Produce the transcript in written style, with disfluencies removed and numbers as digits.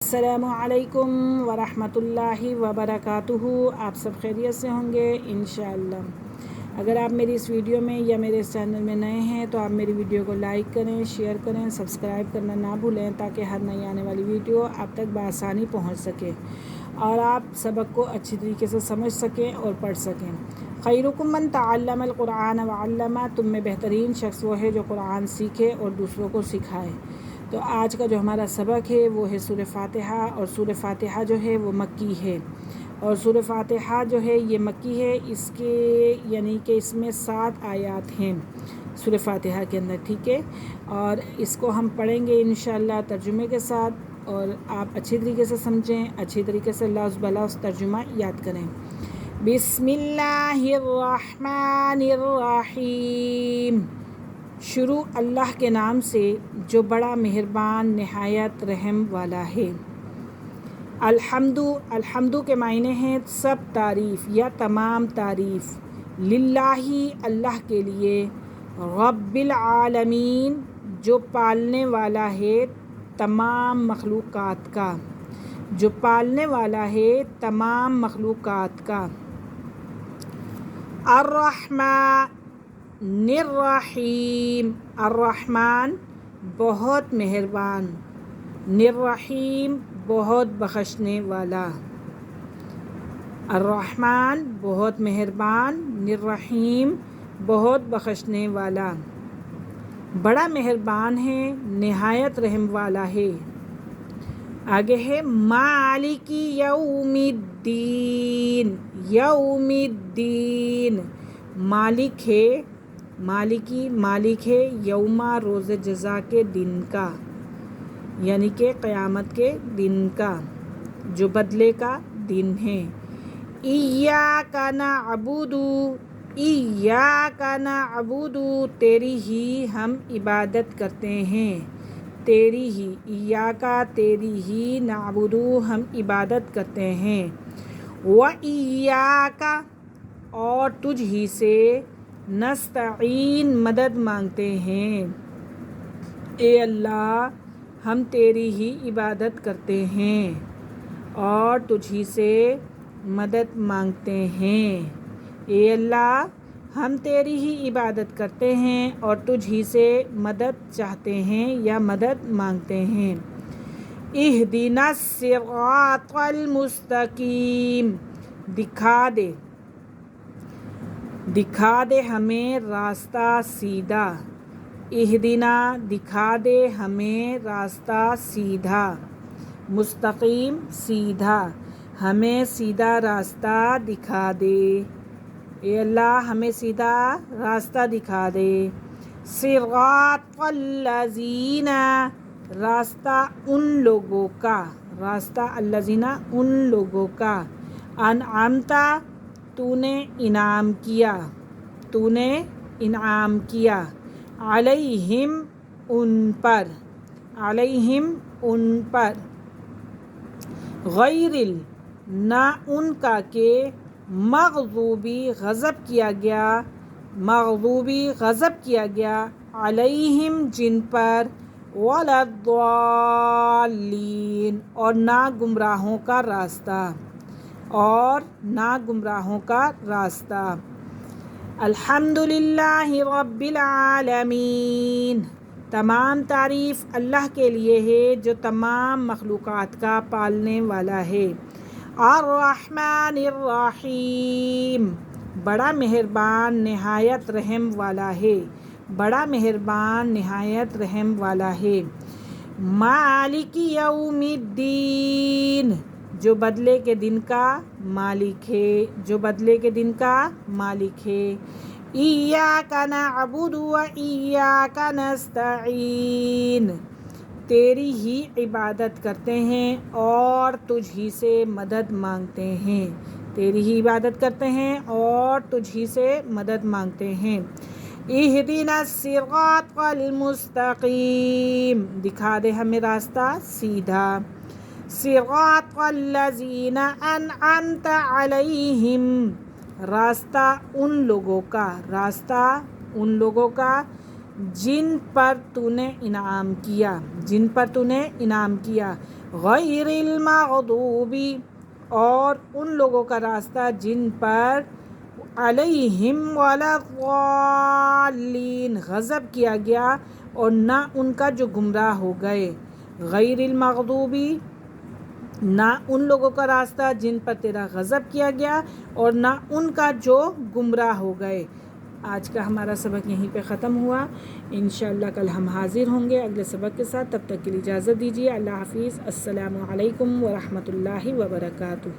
السلام علیکم ورحمۃ اللہ وبرکاتہ۔ آپ سب خیریت سے ہوں گے انشاءاللہ۔ اگر آپ میری اس ویڈیو میں یا میرے اس چینل میں نئے ہیں تو آپ میری ویڈیو کو لائک کریں، شیئر کریں، سبسکرائب کرنا نہ بھولیں تاکہ ہر نئی آنے والی ویڈیو آپ تک بآسانی پہنچ سکے اور آپ سبق کو اچھی طریقے سے سمجھ سکیں اور پڑھ سکیں۔ خیرکم من تعلم القرآن وعلمہ، تم میں بہترین شخص وہ ہے جو قرآن سیکھے اور دوسروں کو سکھائے۔ تو آج کا جو ہمارا سبق ہے وہ ہے سورہ فاتحہ، اور سورہ فاتحہ جو ہے وہ مکی ہے، اور سورہ فاتحہ جو ہے یہ مکی ہے، اس کے یعنی کہ اس میں 7 آیات ہیں سورہ فاتحہ کے اندر، ٹھیک ہے۔ اور اس کو ہم پڑھیں گے انشاءاللہ ترجمے کے ساتھ، اور آپ اچھی طریقے سے سمجھیں، اچھی طریقے سے لفظ بلفظ ترجمہ یاد کریں۔ بسم اللہ الرحمن الرحیم، شروع اللہ کے نام سے جو بڑا مہربان نہایت رحم والا ہے۔ الحمد کے معنی ہیں سب تعریف یا تمام تعریف، للہ اللہ کے لیے، رب العالمین جو پالنے والا ہے تمام مخلوقات کا، جو پالنے والا ہے تمام مخلوقات کا، الرحمن الرحیم، الرحمن بہت مہربان، الرحیم بہت بخشنے والا، الرحمن بہت مہربان، الرحیم بہت بخشنے والا، بڑا مہربان ہے، نہایت رحم والا ہے۔ آگے ہے مالک یوم الدین، یوم الدین مالک ہے، مالک ہے یوم روز جزا کے دن کا، یعنی کہ قیامت کے دن کا، جو بدلے کا دن ہے۔ ایاک نعبد، ایاک نعبد تیری ہی ہم عبادت کرتے ہیں، تیری ہی، ایاک تیری ہی، نعبد ہم عبادت کرتے ہیں، وَإِيَّاكَ اور تجھ ہی سے، نستعین مدد مانگتے ہیں۔ اے اللہ ہم تیری ہی عبادت کرتے ہیں اور تجھ ہی سے مدد مانگتے ہیں۔ اے اللہ ہم تیری ہی عبادت کرتے ہیں اور تجھ ہی سے مدد چاہتے ہیں یا مدد مانگتے ہیں۔ اہدنا الصراط المستقیم، دکھا دے ہمیں راستہ سیدھا، اہدنا دکھا دے ہمیں راستہ سیدھا، مستقیم سیدھا، ہمیں سیدھا راستہ دکھا دے، اے اللہ ہمیں سیدھا راستہ دکھا دے۔ صراط الذین، راستہ ان لوگوں کا، راستہ الذین ان لوگوں کا، انعمت تو نے انعام کیا، تو نے انعام کیا، علیہم ان پر، علیہم ان پر، غیر نہ ان کا کہ مغضوبی غضب کیا گیا، مغضوبی غضب کیا گیا، علیہم جن پر، ولا الضالین اور نہ گمراہوں کا راستہ، اور نہ گمراہوں کا راستہ۔ الحمدللہ رب العالمین، تمام تعریف اللہ کے لیے ہے جو تمام مخلوقات کا پالنے والا ہے۔ الرحمن الرحیم، بڑا مہربان نہایت رحم والا ہے، بڑا مہربان نہایت رحم والا ہے۔ مالک یوم الدین، جو بدلے کے دن کا مالک ہے، جو بدلے کے دن کا مالک ہے۔ ایاک نعبد و ایاک نستعین، تیری ہی عبادت کرتے ہیں اور تجھ ہی سے مدد مانگتے ہیں، تیری ہی عبادت کرتے ہیں اور تجھ ہی سے مدد مانگتے ہیں۔ اہدنا الصراط المستقیم، دکھا دے ہمیں راستہ سیدھا، صراط الذین انعمت علیہم، راستہ ان لوگوں کا، راستہ ان لوگوں کا جن پر تو نے انعام کیا، جن پر تو نے انعام کیا، غیر المغضوب اور ان لوگوں کا راستہ جن پر علیہم ولا الضالین غضب کیا گیا اور نہ ان کا جو گمراہ ہو گئے. غیر المغضوبی نہ ان لوگوں کا راستہ جن پر تیرا غضب کیا گیا اور نہ ان کا جو گمراہ ہو گئے. آج کا ہمارا سبق یہیں پہ ختم ہوا. انشاءاللہ کل ہم حاضر ہوں گے اگلے سبق کے ساتھ. تب تک کے لیے اجازت دیجیے. اللہ حافظ. السلام علیکم ورحمۃ اللہ وبرکاتہ.